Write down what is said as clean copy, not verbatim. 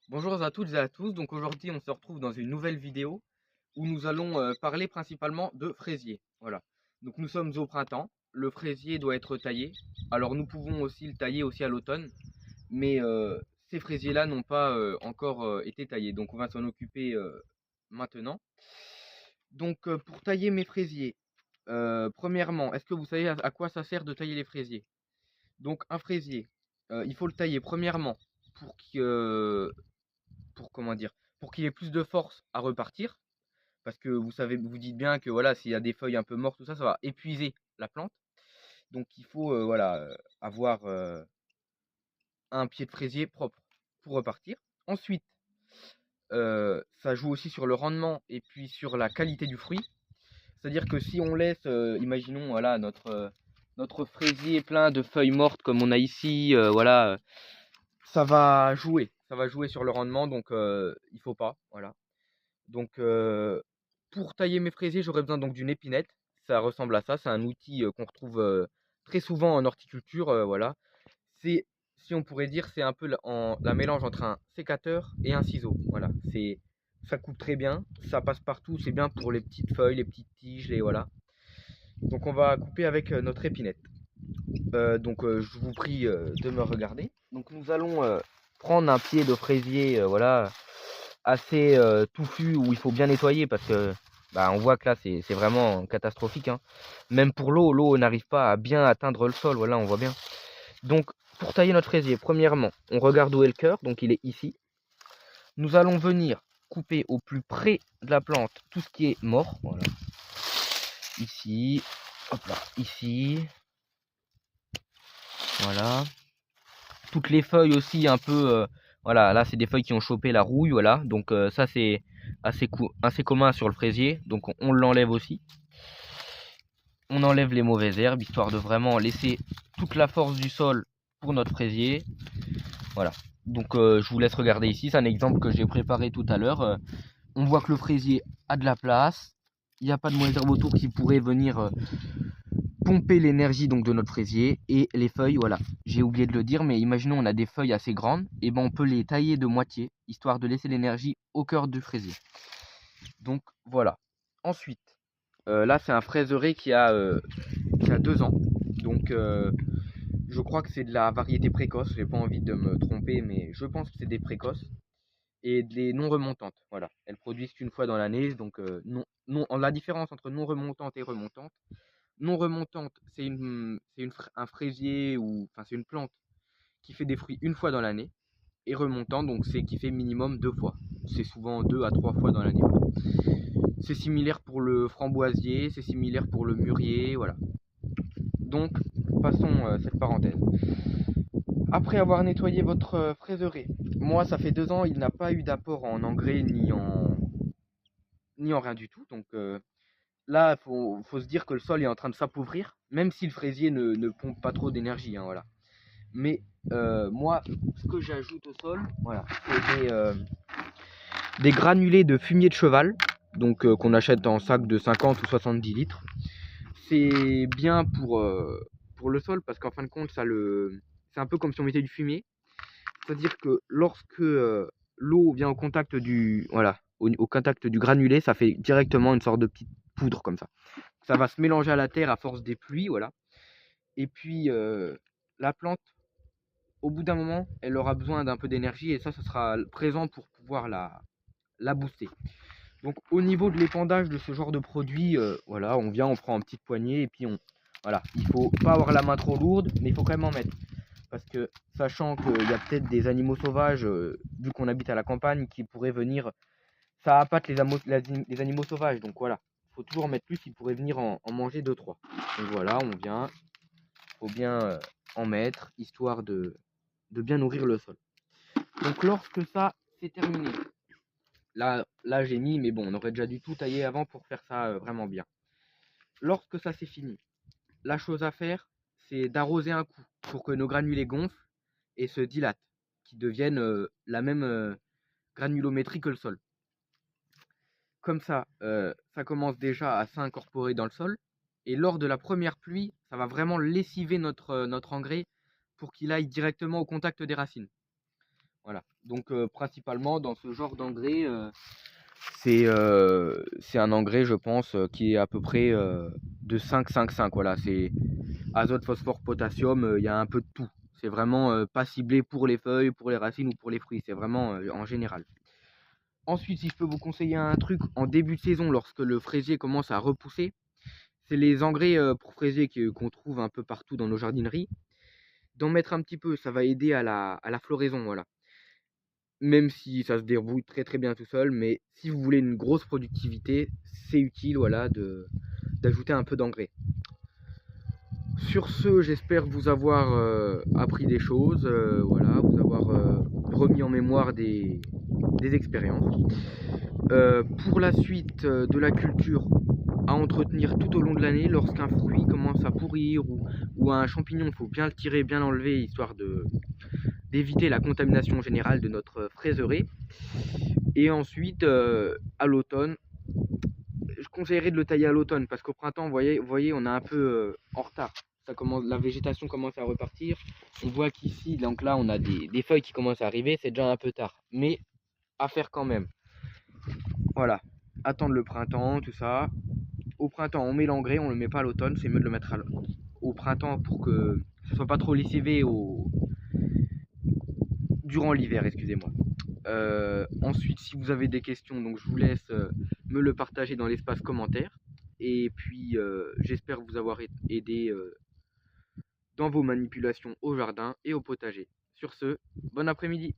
Bonjour à toutes et à tous, donc aujourd'hui on se retrouve dans une nouvelle vidéo où nous allons parler principalement de fraisier. Voilà, donc nous sommes au printemps, le fraisier doit être taillé, alors nous pouvons aussi le tailler aussi à l'automne, mais ces fraisiers là n'ont pas encore été taillés, donc on va s'en occuper maintenant. Donc pour tailler mes fraisiers, premièrement, est-ce que vous savez à quoi ça sert de tailler les fraisiers? Donc un fraisier, il faut le tailler premièrement pour qu'il pour comment dire? Pour qu'il ait plus de force à repartir, parce que vous savez, vous dites bien que voilà, s'il y a des feuilles un peu mortes, tout ça, ça va épuiser la plante. Donc il faut voilà, avoir un pied de fraisier propre pour repartir. Ensuite, ça joue aussi sur le rendement et puis sur la qualité du fruit. C'est-à-dire que si on laisse, imaginons voilà notre fraisier plein de feuilles mortes comme on a ici, voilà, ça va jouer sur le rendement, donc il faut pas, voilà. Donc, pour tailler mes fraisiers, j'aurais besoin donc d'une épinette. Ça ressemble à ça, c'est un outil qu'on retrouve très souvent en horticulture, voilà. C'est, si on pourrait dire, c'est un peu la mélange entre un sécateur et un ciseau. Voilà, ça coupe très bien, ça passe partout, c'est bien pour les petites feuilles, les petites tiges, les voilà. Donc on va couper avec notre épinette. Donc je vous prie de me regarder. Donc nous allons prendre un pied de fraisier, voilà, assez touffu où il faut bien nettoyer parce que bah, on voit que là c'est vraiment catastrophique, hein. Même pour l'eau n'arrive pas à bien atteindre le sol, voilà, on voit bien. Donc pour tailler notre fraisier, premièrement, on regarde où est le cœur, donc il est ici. Nous allons venir couper au plus près de la plante tout ce qui est mort, voilà. Ici, hop là, ici, voilà. Toutes les feuilles aussi un peu, voilà, là c'est des feuilles qui ont chopé la rouille, voilà. Donc ça c'est assez commun sur le fraisier, donc on l'enlève aussi. On enlève les mauvaises herbes, histoire de vraiment laisser toute la force du sol pour notre fraisier. Voilà. Donc je vous laisse regarder ici, c'est un exemple que j'ai préparé tout à l'heure. On voit que le fraisier a de la place, il n'y a pas de mauvaises herbes autour qui pourraient venir pomper l'énergie donc de notre fraisier. Et les feuilles, voilà, j'ai oublié de le dire, mais imaginons on a des feuilles assez grandes, et ben on peut les tailler de moitié, histoire de laisser l'énergie au cœur du fraisier. Donc voilà. Ensuite, là c'est un fraiseret qui a 2 ans. Donc je crois que c'est de la variété précoce. J'ai pas envie de me tromper, mais je pense que c'est des précoces. Et des non remontantes. Voilà. Elles produisent qu'une fois dans l'année. Donc la différence entre non remontante et remontante. Non remontante, un fraisier ou enfin c'est une plante qui fait des fruits une fois dans l'année. Et remontant, donc c'est qui fait minimum 2 fois. C'est souvent 2 à 3 fois dans l'année. Voilà. C'est similaire pour le framboisier, c'est similaire pour le mûrier, voilà. Donc, passons cette parenthèse. Après avoir nettoyé votre fraiseret, moi ça fait 2 ans, il n'a pas eu d'apport en engrais ni en rien du tout. Donc là, faut se dire que le sol est en train de s'appauvrir, même si le fraisier ne pompe pas trop d'énergie, hein, voilà. Mais moi, ce que j'ajoute au sol, voilà, c'est des granulés de fumier de cheval, donc qu'on achète en sac de 50 ou 70 litres. C'est bien pour le sol parce qu'en fin de compte, c'est un peu comme si on mettait du fumier. C'est-à-dire que lorsque l'eau vient au contact voilà, au contact du granulé, ça fait directement une sorte de petite poudre comme ça. Ça va se mélanger à la terre à force des pluies, voilà. Et puis la plante, au bout d'un moment, elle aura besoin d'un peu d'énergie et ça sera présent pour pouvoir la booster. Donc au niveau de l'épandage de ce genre de produit, voilà, on vient, on prend en petite poignée et puis voilà, il faut pas avoir la main trop lourde, mais il faut quand même en mettre. Parce que sachant qu'il y a peut-être des animaux sauvages, vu qu'on habite à la campagne, qui pourraient venir, ça appâte les animaux sauvages. Donc voilà, il faut toujours en mettre plus, ils pourraient venir en manger 2-3. Donc voilà, on vient, faut bien en mettre, histoire de bien nourrir le sol. Donc lorsque ça c'est terminé, là j'ai mis, mais bon, on aurait déjà dû tout tailler avant pour faire ça vraiment bien. Lorsque ça c'est fini, la chose à faire, c'est d'arroser un coup pour que nos granulés gonflent et se dilatent, qui deviennent la même granulométrie que le sol. Comme ça commence déjà à s'incorporer dans le sol. Et lors de la première pluie, ça va vraiment lessiver notre engrais pour qu'il aille directement au contact des racines. Voilà. Donc principalement dans ce genre d'engrais, c'est un engrais, je pense, qui est à peu près de 5-5-5. Voilà, c'est azote, phosphore, potassium, il y a un peu de tout. C'est vraiment pas ciblé pour les feuilles, pour les racines ou pour les fruits, c'est vraiment en général. Ensuite, si je peux vous conseiller un truc en début de saison, lorsque le fraisier commence à repousser, c'est les engrais pour fraisier qu'on trouve un peu partout dans nos jardineries. D'en mettre un petit peu, ça va aider à la floraison, voilà. Même si ça se débrouille très très bien tout seul, mais si vous voulez une grosse productivité, c'est utile, voilà, d'ajouter un peu d'engrais. Sur ce, j'espère vous avoir appris des choses, voilà, vous avoir remis en mémoire des expériences. Pour la suite de la culture à entretenir tout au long de l'année, lorsqu'un fruit commence à pourrir ou un champignon, il faut bien le tirer, bien l'enlever, histoire d'éviter la contamination générale de notre fraiseraie. Et ensuite, à l'automne, je conseillerais de le tailler à l'automne parce qu'au printemps, vous voyez, on est un peu en retard. La végétation commence à repartir. On voit qu'ici, donc là, on a des feuilles qui commencent à arriver. C'est déjà un peu tard, mais à faire quand même. Voilà, attendre le printemps, tout ça. Au printemps, on met l'engrais, on le met pas à l'automne. C'est mieux de le mettre au printemps pour que ce soit pas trop lessivé durant l'hiver, excusez-moi. Ensuite, si vous avez des questions, donc je vous laisse me le partager dans l'espace commentaire. Et puis, j'espère vous avoir aidé dans vos manipulations au jardin et au potager. Sur ce, bon après-midi.